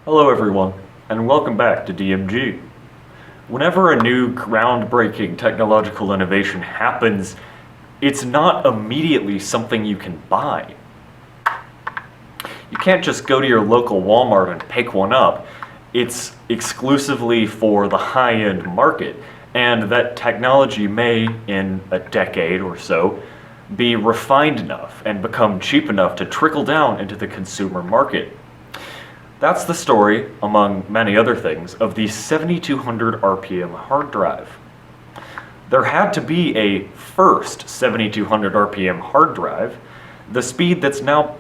Hello everyone, and welcome back to DMG. Whenever a new groundbreaking technological innovation happens, it's not immediately something you can buy. You can't just go to your local Walmart and pick one up. It's exclusively for the high-end market, and that technology may, in a decade or so, be refined enough and become cheap enough to trickle down into the consumer market. That's the story, among many other things, of the 7200 RPM hard drive. There had to be a first 7200 RPM hard drive, the speed that's now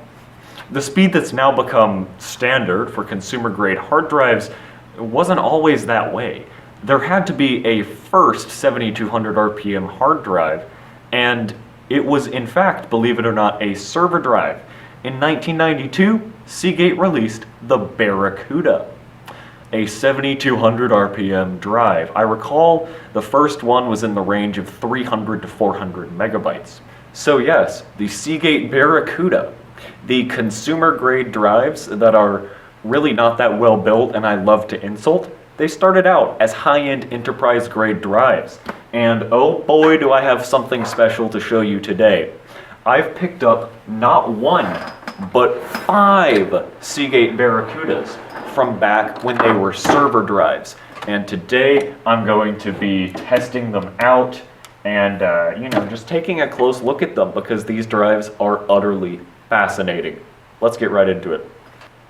become standard for consumer-grade hard drives wasn't always that way. There had to be a first 7200 RPM hard drive, and it was in fact, believe it or not, a server drive. In 1992, Seagate released the Barracuda, a 7200 RPM drive. I recall the first one was in the range of 300 to 400 megabytes. So yes, the Seagate Barracuda, the consumer-grade drives that are really not that well built and I love to insult, they started out as high-end enterprise-grade drives. And oh boy, do I have something special to show you today. I've picked up not one, but 5 Seagate Barracudas from back when they were server drives. And today I'm going to be testing them out and just taking a close look at them because these drives are utterly fascinating. Let's get right into it.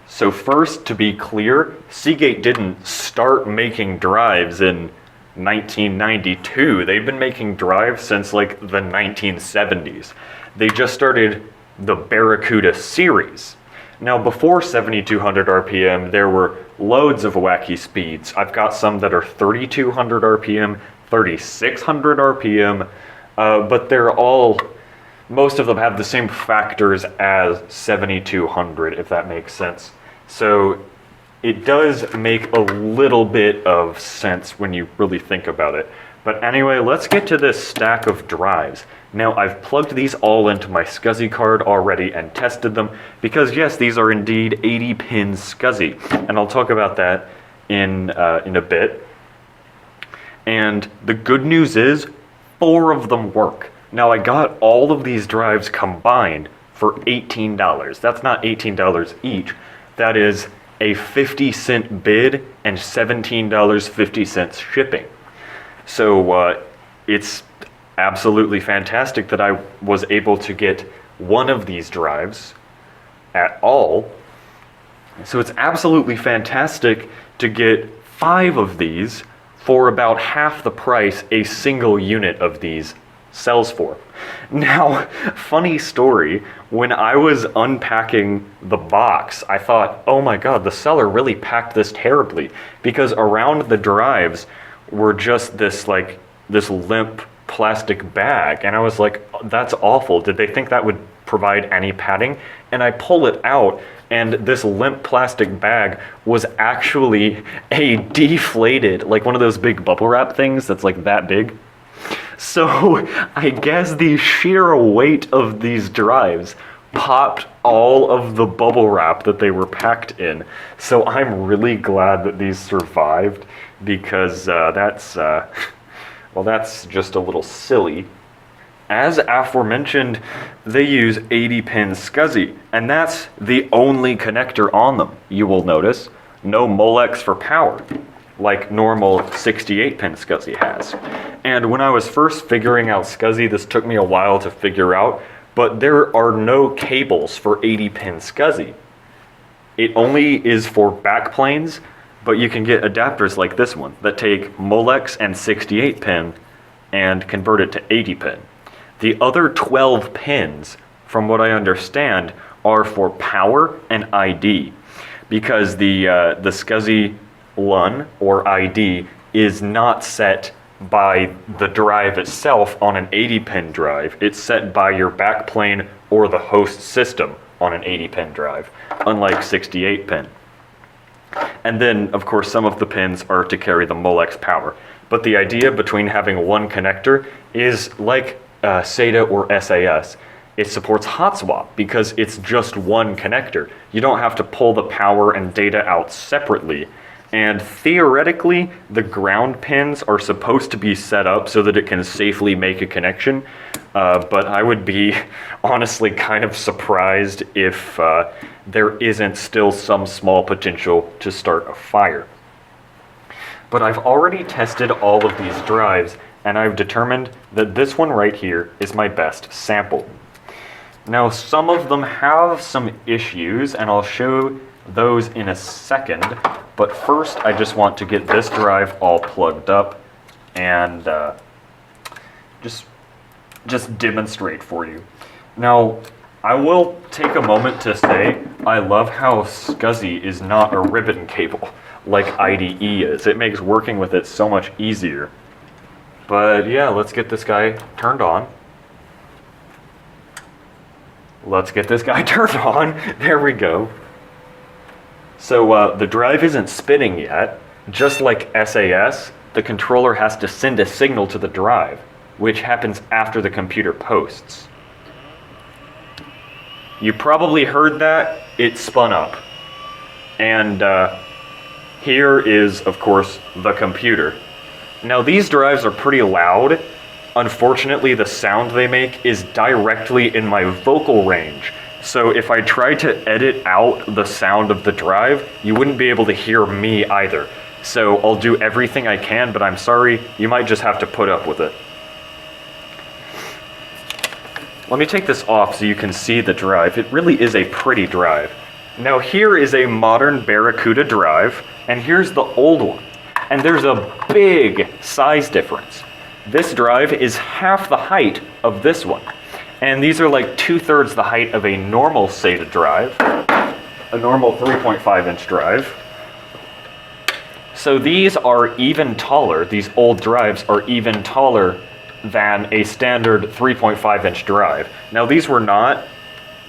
So first, to be clear, Seagate didn't start making drives in 1992. They've been making drives since like the 1970s. They just started the Barracuda series. Now before 7200 RPM, there were loads of wacky speeds. I've got some that are 3200 RPM, 3600 RPM, but most of them have the same factors as 7200, if that makes sense. So it does make a little bit of sense when you really think about it. But anyway, let's get to this stack of drives. Now I've plugged these all into my scuzzy card already and tested them because yes, these are indeed 80-pin scuzzy, and I'll talk about that in a bit. And the good news is 4 of them work. Now I got all of these drives combined for $18. That's not $18 each. That is a 50-cent bid and $17.50 shipping. So it's absolutely fantastic that I was able to get one of these drives at all. So it's absolutely fantastic to get 5 of these for about half the price a single unit of these sells for. Now, funny story, when I was unpacking the box, I thought, oh my god, the seller really packed this terribly, because around the drives were just this limp plastic bag, and I was like, that's awful. Did they think that would provide any padding? And I pull it out, and this limp plastic bag was actually a deflated, like one of those big bubble wrap things that's like that big. So I guess the sheer weight of these drives popped all of the bubble wrap that they were packed in. So I'm really glad that these survived, because that's just a little silly. As aforementioned, they use 80-pin scuzzy, and that's the only connector on them. You will notice no Molex for power, like normal 68-pin scuzzy has. And when I was first figuring out scuzzy, this took me a while to figure out, but there are no cables for 80-pin scuzzy. It only is for backplanes, but you can get adapters like this one that take Molex and 68-pin and convert it to 80-pin. The other 12 pins, from what I understand, are for power and ID, because the scuzzy LUN or ID is not set by the drive itself on an 80-pin drive. It's set by your backplane or the host system on an 80-pin drive, unlike 68-pin. And then, of course, some of the pins are to carry the Molex power. But the idea between having one connector is like SATA or SAS. it supports hot swap because it's just one connector. You don't have to pull the power and data out separately. And theoretically, the ground pins are supposed to be set up so that it can safely make a connection. But I would be honestly kind of surprised if there isn't still some small potential to start a fire. But I've already tested all of these drives, and I've determined that this one right here is my best sample. Now, some of them have some issues, and I'll show those in a second. But first, I just want to get this drive all plugged up and just demonstrate for you. Now, I will take a moment to say I love how scuzzy is not a ribbon cable like IDE is. It makes working with it so much easier. But yeah, let's get this guy turned on. Let's get this guy turned on. There we go. So the drive isn't spinning yet. Just like SAS, the controller has to send a signal to the drive, which happens after the computer posts. You probably heard that. It spun up. And here is, of course, the computer. Now, these drives are pretty loud. Unfortunately, the sound they make is directly in my vocal range. So if I tried to edit out the sound of the drive, you wouldn't be able to hear me either. So I'll do everything I can, but I'm sorry, you might just have to put up with it. Let me take this off so you can see the drive. It really is a pretty drive. Now here is a modern Barracuda drive, and here's the old one. And there's a big size difference. This drive is half the height of this one. And these are like 2/3 the height of a normal SATA drive, a normal 3.5-inch drive. So these are even taller, these old drives are even taller than a standard 3.5-inch drive. Now these were not,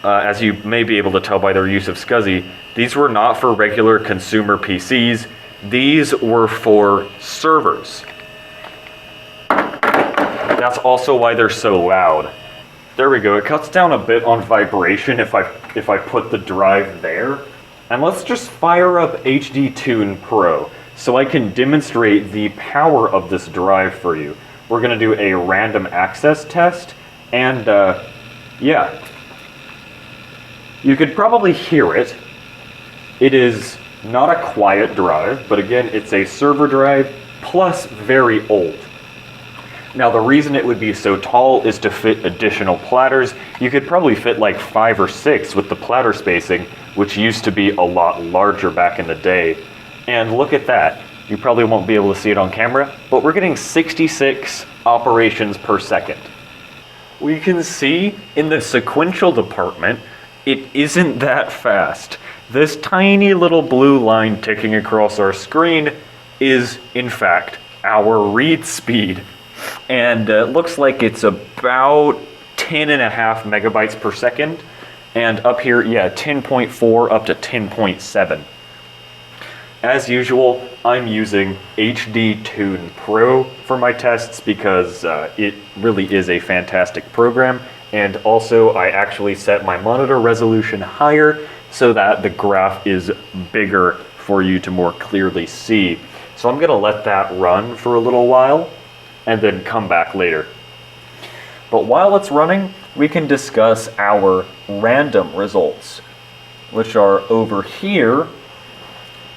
as you may be able to tell by their use of scuzzy, these were not for regular consumer PCs, these were for servers. That's also why they're so loud. There we go, it cuts down a bit on vibration if I put the drive there. And let's just fire up HD Tune Pro so I can demonstrate the power of this drive for you. We're gonna do a random access test, and yeah. You could probably hear it. It is not a quiet drive, but again, it's a server drive plus very old. Now the reason it would be so tall is to fit additional platters. You could probably fit like 5 or 6 with the platter spacing, which used to be a lot larger back in the day. And look at that. You probably won't be able to see it on camera, but we're getting 66 operations per second. We can see in the sequential department, it isn't that fast. This tiny little blue line ticking across our screen is, in fact, our read speed. And it looks like it's about 10.5 megabytes per second. And up here, yeah, 10.4 up to 10.7. As usual, I'm using HD Tune Pro for my tests because it really is a fantastic program. And also, I actually set my monitor resolution higher so that the graph is bigger for you to more clearly see. So I'm gonna let that run for a little while and then come back later. But while it's running, we can discuss our random results, which are over here,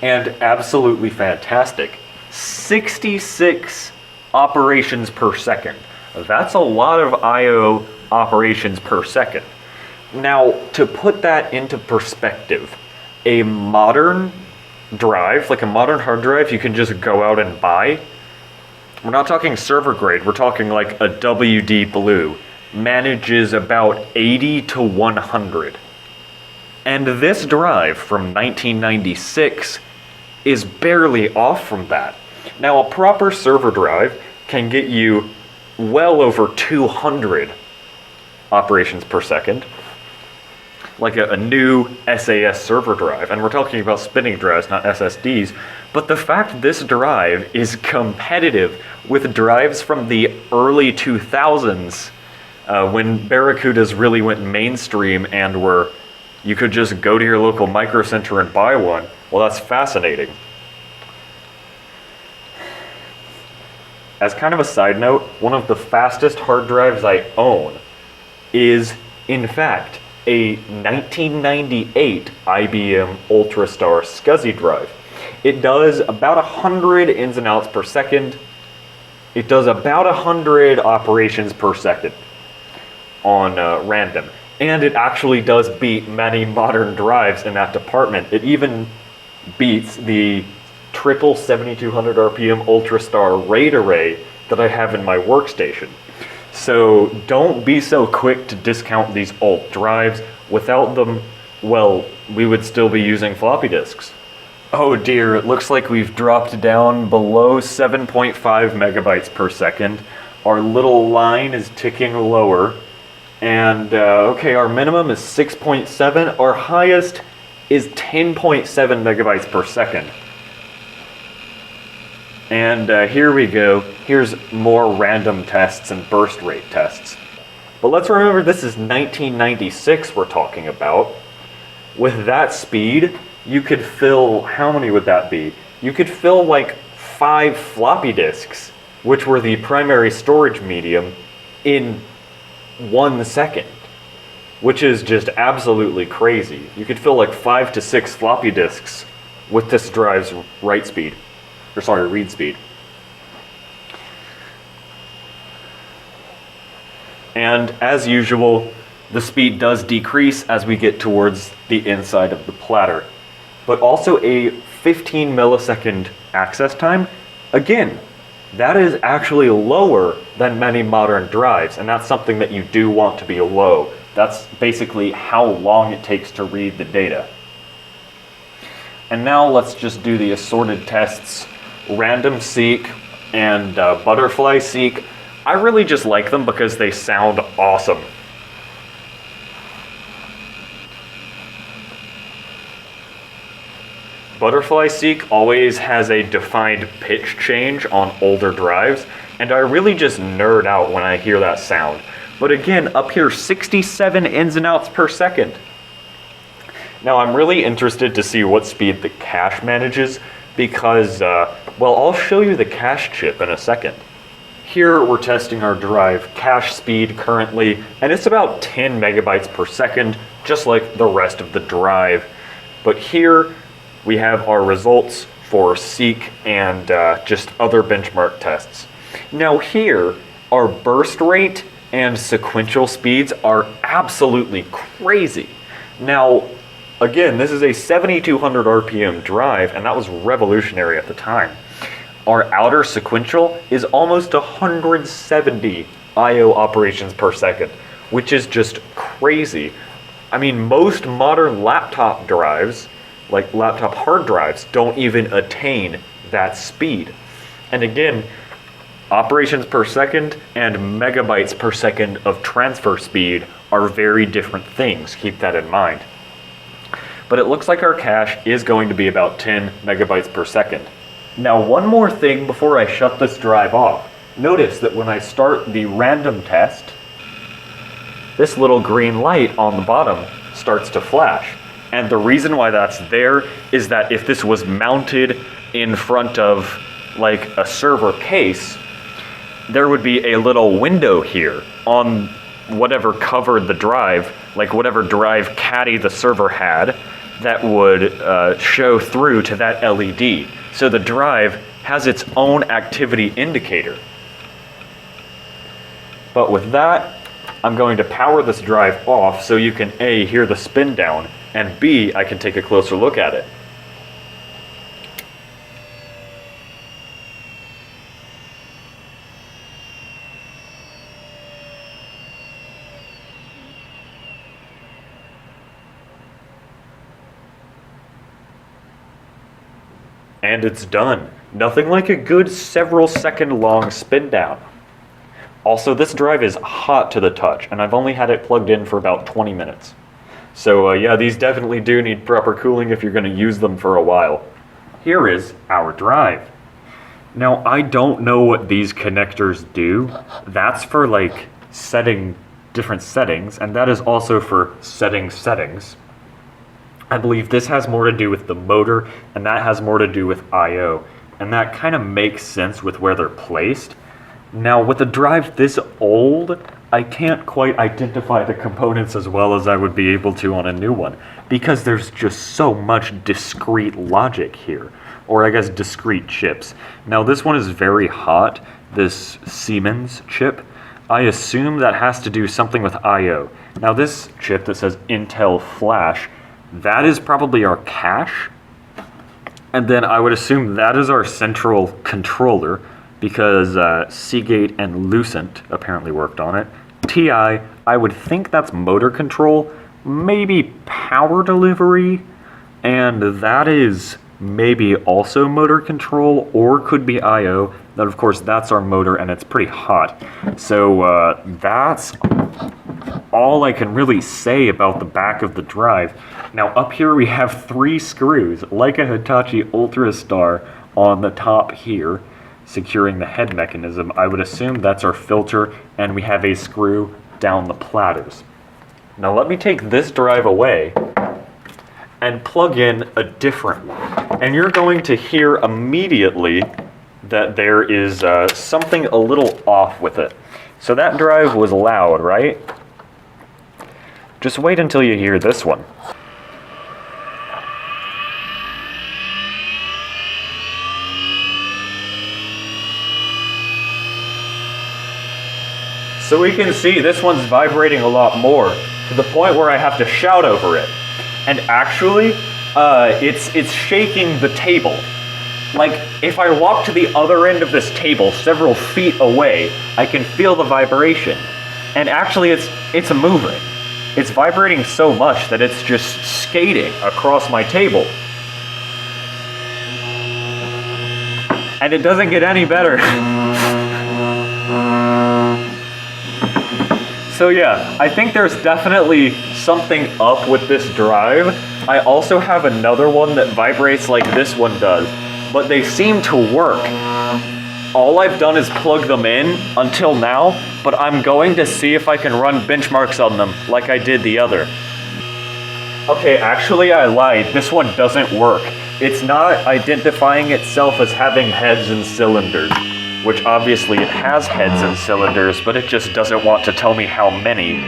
and absolutely fantastic. 66 operations per second. That's a lot of I/O operations per second. Now, to put that into perspective, a modern drive, like a modern hard drive you can just go out and buy, we're not talking server grade, we're talking like a WD Blue, manages about 80 to 100. And this drive from 1996 is barely off from that. Now, a proper server drive can get you well over 200 operations per second, like a new SAS server drive, and we're talking about spinning drives, not SSDs, but the fact this drive is competitive with drives from the early 2000s When Barracudas really went mainstream and you could just go to your local micro center and buy one, well, that's fascinating. As kind of a side note, one of the fastest hard drives I own is, in fact, a 1998 IBM UltraStar SCSI drive. It does about 100 ins and outs per second. It does about 100 operations per second on random. And it actually does beat many modern drives in that department. It even beats the triple 7200 RPM UltraStar RAID array that I have in my workstation. So don't be so quick to discount these alt drives. Without them, well, we would still be using floppy disks. Oh dear, it looks like we've dropped down below 7.5 megabytes per second. Our little line is ticking lower. And okay, our minimum is 6.7. Our highest is 10.7 megabytes per second. And here we go. Here's more random tests and burst rate tests. But let's remember, this is 1996 we're talking about. With that speed, you could fill, how many would that be? You could fill like 5 floppy disks, which were the primary storage medium, in 1 second, which is just absolutely crazy. You could fill like 5 to 6 floppy disks with this drive's read speed. And as usual, the speed does decrease as we get towards the inside of the platter. But also a 15 millisecond access time. Again, that is actually lower than many modern drives, and that's something that you do want to be low. That's basically how long it takes to read the data. And now let's just do the assorted tests. Random seek and butterfly seek. I really just like them because they sound awesome. Butterfly seek always has a defined pitch change on older drives, and I really just nerd out when I hear that sound. But again, up here, 67 ins and outs per second. Now I'm really interested to see what speed the cache manages because, well, I'll show you the cache chip in a second. Here we're testing our drive cache speed currently, and it's about 10 megabytes per second, just like the rest of the drive. But here we have our results for seek and just other benchmark tests. Now here, our burst rate and sequential speeds are absolutely crazy. Now, again, this is a 7200 RPM drive, and that was revolutionary at the time. Our outer sequential is almost 170 I/O operations per second, which is just crazy. I mean, most modern laptop drives, like laptop hard drives, don't even attain that speed. And again, operations per second and megabytes per second of transfer speed are very different things. Keep that in mind. But it looks like our cache is going to be about 10 megabytes per second. Now, one more thing before I shut this drive off. Notice that when I start the random test, this little green light on the bottom starts to flash. And the reason why that's there is that if this was mounted in front of like a server case, there would be a little window here on whatever covered the drive, like whatever drive caddy the server had, that would show through to that LED. So the drive has its own activity indicator. But with that, I'm going to power this drive off so you can A, hear the spin down, and B, I can take a closer look at it. And it's done. Nothing like a good several second long spin down. Also, this drive is hot to the touch, and I've only had it plugged in for about 20 minutes. So yeah, these definitely do need proper cooling if you're going to use them for a while. Here is our drive. Now, I don't know what these connectors do. That's for like setting different settings, and that is also for settings. I believe this has more to do with the motor, and that has more to do with I/O, and that kind of makes sense with where they're placed. Now, with a drive this old, I can't quite identify the components as well as I would be able to on a new one, because there's just so much discrete logic here, or I guess discrete chips. Now, this one is very hot, this Siemens chip. I assume that has to do something with I/O. Now, this chip that says Intel Flash, that is probably our cache, and then I would assume that is our central controller, because Seagate and Lucent apparently worked on it. TI, I would think that's motor control, maybe power delivery, and that is maybe also motor control, or could be I/O. That, of course, that's our motor, and it's pretty hot. So that's all I can really say about the back of the drive. Now, up here we have 3 screws, like a Hitachi Ultrastar on the top here, securing the head mechanism. I would assume that's our filter, and we have a screw down the platters. Now let me take this drive away and plug in a different one. And you're going to hear immediately that there is something a little off with it. So that drive was loud, right? Just wait until you hear this one. So we can see this one's vibrating a lot more, to the point where I have to shout over it. And actually, it's shaking the table. Like, if I walk to the other end of this table, several feet away, I can feel the vibration. And actually, it's moving. It's vibrating so much that it's just skating across my table. And it doesn't get any better. So yeah, I think there's definitely something up with this drive. I also have another one that vibrates like this one does, but they seem to work. All I've done is plug them in until now, but I'm going to see if I can run benchmarks on them like I did the other. Okay, actually I lied. This one doesn't work. It's not identifying itself as having heads and cylinders, which obviously it has heads and cylinders, but it just doesn't want to tell me how many.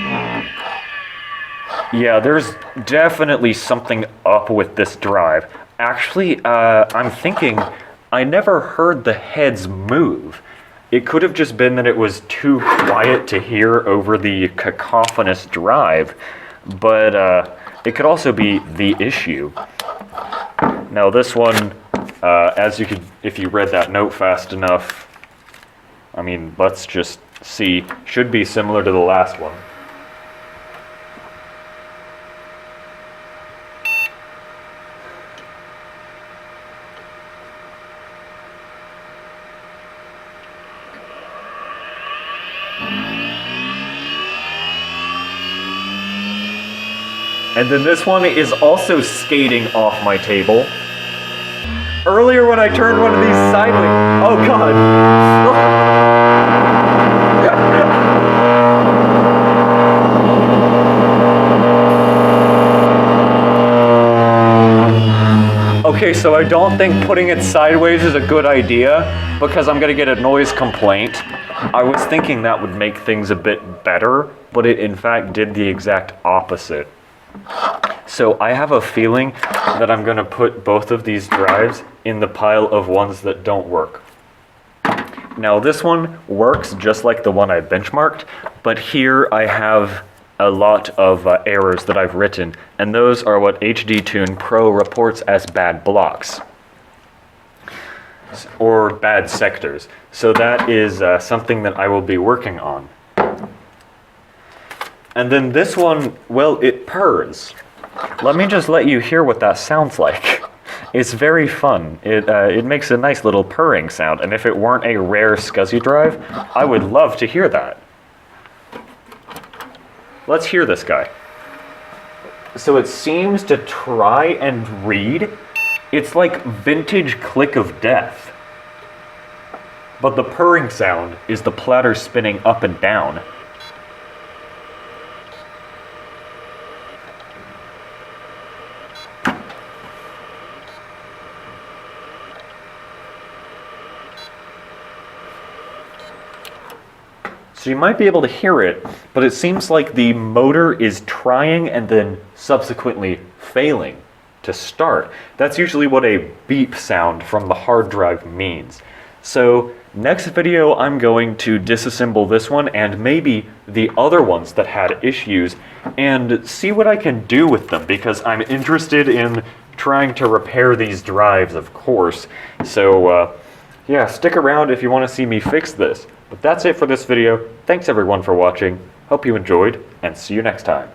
Yeah, there's definitely something up with this drive. Actually, I'm thinking I never heard the heads move. It could have just been that it was too quiet to hear over the cacophonous drive, but it could also be the issue. Now this one, if you read that note fast enough, I mean, let's just see, should be similar to the last one. And then this one is also skating off my table. Earlier when I turned one of these sideways, oh god. Okay, so I don't think putting it sideways is a good idea because I'm gonna get a noise complaint. I was thinking that would make things a bit better, but it in fact did the exact opposite. So I have a feeling that I'm gonna put both of these drives in the pile of ones that don't work. Now this one works just like the one I benchmarked, but here I have a lot of errors that I've written, and those are what HDTune Pro reports as bad blocks or bad sectors. So that is something that I will be working on. And then this one, well, it purrs. Let me just let you hear what that sounds like. It's very fun. It makes a nice little purring sound, and if it weren't a rare SCSI drive, I would love to hear that. Let's hear this guy. So it seems to try and read. It's like vintage click of death. But the purring sound is the platter spinning up and down. So you might be able to hear it, but it seems like the motor is trying and then subsequently failing to start. That's usually what a beep sound from the hard drive means. So next video I'm going to disassemble this one and maybe the other ones that had issues and see what I can do with them, because I'm interested in trying to repair these drives, of course. So yeah, stick around if you want to see me fix this. But that's it for this video. Thanks everyone for watching. Hope you enjoyed, and see you next time.